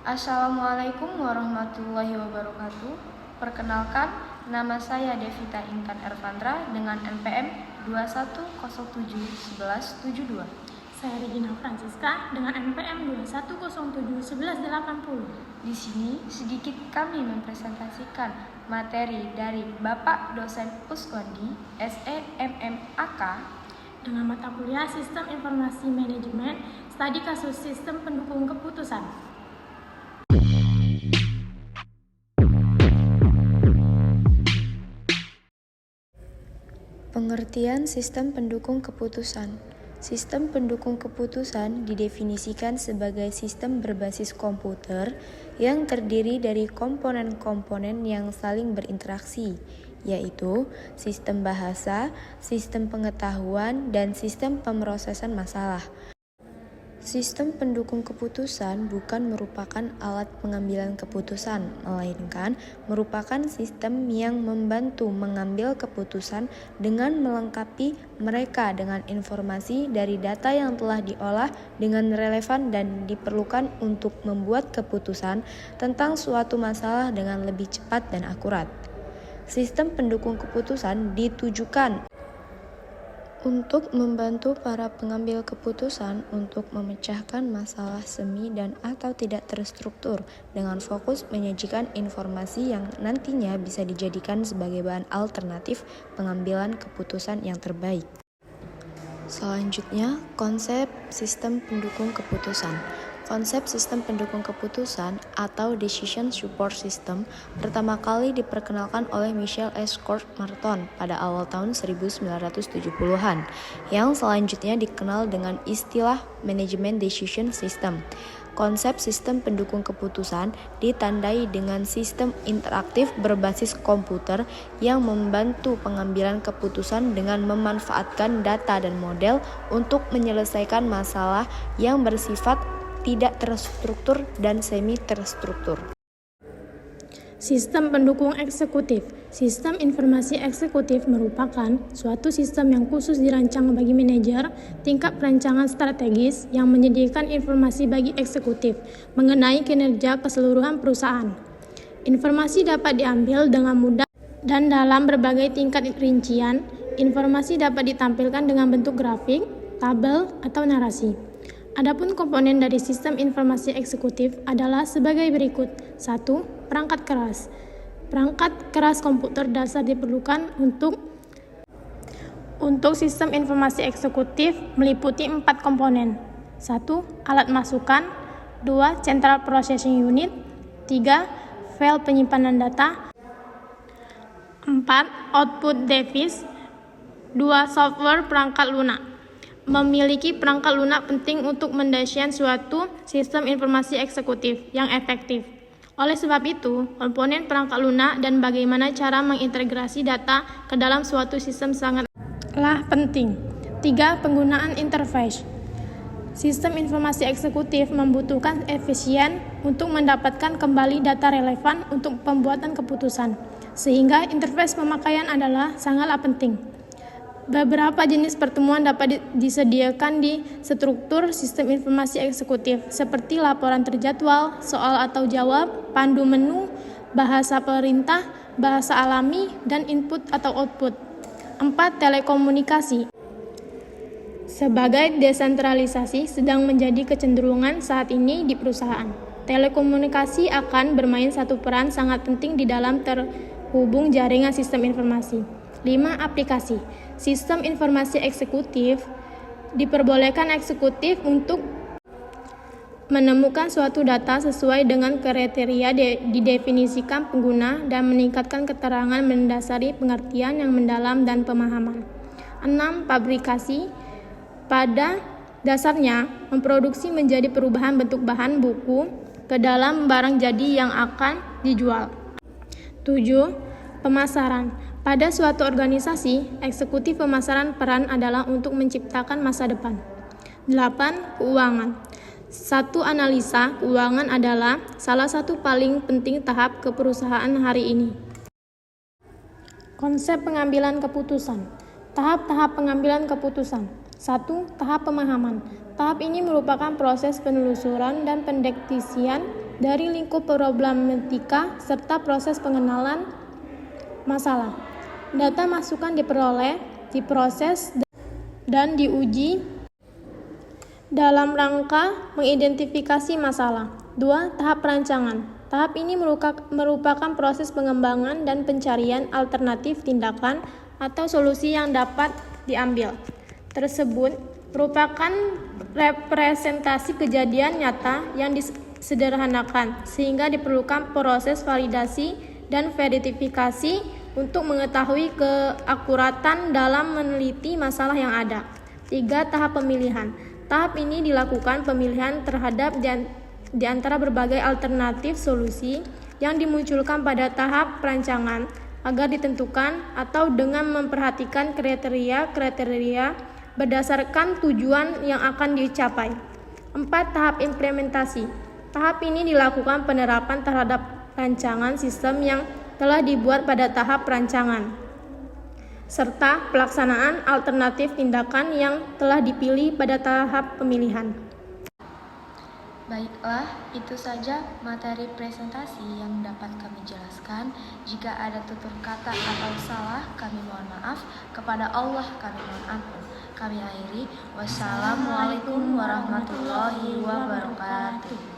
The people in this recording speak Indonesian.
Assalamualaikum warahmatullahi wabarakatuh. Perkenalkan, nama saya Devita Intan Ervandra dengan NPM 21071172. Saya Regina Francisca dengan NPM 21071180. Di sini sedikit kami mempresentasikan materi dari Bapak Dosen Uskondi, SEMMAK, dengan mata kuliah Sistem Informasi Manajemen, studi kasus sistem pendukung keputusan. Pengertian sistem pendukung keputusan. Sistem pendukung keputusan didefinisikan sebagai sistem berbasis komputer yang terdiri dari komponen-komponen yang saling berinteraksi, yaitu sistem bahasa, sistem pengetahuan, dan sistem pemrosesan masalah. Sistem pendukung keputusan bukan merupakan alat pengambilan keputusan, melainkan merupakan sistem yang membantu mengambil keputusan dengan melengkapi mereka dengan informasi dari data yang telah diolah dengan relevan dan diperlukan untuk membuat keputusan tentang suatu masalah dengan lebih cepat dan akurat. Sistem pendukung keputusan ditujukan untuk membantu para pengambil keputusan untuk memecahkan masalah semi dan atau tidak terstruktur dengan fokus menyajikan informasi yang nantinya bisa dijadikan sebagai bahan alternatif pengambilan keputusan yang terbaik. Selanjutnya, konsep sistem pendukung keputusan. Konsep sistem pendukung keputusan atau Decision Support System pertama kali diperkenalkan oleh Michael S. Court-Martin pada awal tahun 1970-an, yang selanjutnya dikenal dengan istilah Management Decision System. Konsep sistem pendukung keputusan ditandai dengan sistem interaktif berbasis komputer yang membantu pengambilan keputusan dengan memanfaatkan data dan model untuk menyelesaikan masalah yang bersifat tidak terstruktur dan semi terstruktur. Sistem pendukung eksekutif. Sistem informasi eksekutif merupakan suatu sistem yang khusus dirancang bagi manajer tingkat perancangan strategis yang menyediakan informasi bagi eksekutif mengenai kinerja keseluruhan perusahaan. Informasi dapat diambil dengan mudah dan dalam berbagai tingkat rincian. Informasi dapat ditampilkan dengan bentuk grafik, tabel, atau narasi. Adapun komponen dari sistem informasi eksekutif adalah sebagai berikut. 1. Perangkat keras. Perangkat keras komputer dasar diperlukan untuk sistem informasi eksekutif meliputi 4 komponen. 1. Alat masukan. 2. Central Processing Unit. 3. File penyimpanan data. 4. Output device. 2. Software perangkat lunak. Memiliki perangkat lunak penting untuk mendesain suatu sistem informasi eksekutif yang efektif. Oleh sebab itu, komponen perangkat lunak dan bagaimana cara mengintegrasi data ke dalam suatu sistem sangatlah penting. 3. Penggunaan interface. Sistem informasi eksekutif membutuhkan efisien untuk mendapatkan kembali data relevan untuk pembuatan keputusan, sehingga interface pemakaian adalah sangatlah penting. Beberapa jenis pertemuan dapat disediakan di struktur sistem informasi eksekutif, seperti laporan terjadwal, soal atau jawab, pandu menu, bahasa perintah, bahasa alami, dan input atau output. 4. Telekomunikasi. Sebagai desentralisasi sedang menjadi kecenderungan saat ini di perusahaan, telekomunikasi akan bermain satu peran sangat penting di dalam terhubung jaringan sistem informasi. 5. Aplikasi. Sistem informasi eksekutif diperbolehkan eksekutif untuk menemukan suatu data sesuai dengan kriteria didefinisikan pengguna dan meningkatkan keterangan mendasari pengertian yang mendalam dan pemahaman. 6. Fabrikasi. Pada dasarnya, memproduksi menjadi perubahan bentuk bahan buku ke dalam barang jadi yang akan dijual. 7. Pemasaran. Pada suatu organisasi, eksekutif pemasaran peran adalah untuk menciptakan masa depan. 8. Keuangan. Satu analisa keuangan adalah salah satu paling penting tahap keperusahaan hari ini. Konsep pengambilan keputusan. Tahap-tahap pengambilan keputusan. 1. Tahap pemahaman. Tahap ini merupakan proses penelusuran dan pendeteksian dari lingkup problematika serta proses pengenalan masalah. Data masukan diperoleh, diproses, dan diuji dalam rangka mengidentifikasi masalah. 2. Tahap perancangan. Tahap ini merupakan proses pengembangan dan pencarian alternatif tindakan atau solusi yang dapat diambil. Tersebut merupakan representasi kejadian nyata yang disederhanakan, sehingga diperlukan proses validasi dan verifikasi untuk mengetahui keakuratan dalam meneliti masalah yang ada. 3. Tahap pemilihan. Tahap ini dilakukan pemilihan terhadap di antara berbagai alternatif solusi yang dimunculkan pada tahap perancangan agar ditentukan atau dengan memperhatikan kriteria berdasarkan tujuan yang akan dicapai. 4. Tahap implementasi. Tahap ini dilakukan penerapan terhadap rancangan sistem yang telah dibuat pada tahap perancangan, serta pelaksanaan alternatif tindakan yang telah dipilih pada tahap pemilihan. Baiklah, itu saja materi presentasi yang dapat kami jelaskan. Jika ada tutur kata atau salah, kami mohon maaf. Kepada Allah kami mohon ampun. Kami akhiri. Wassalamualaikum warahmatullahi wabarakatuh.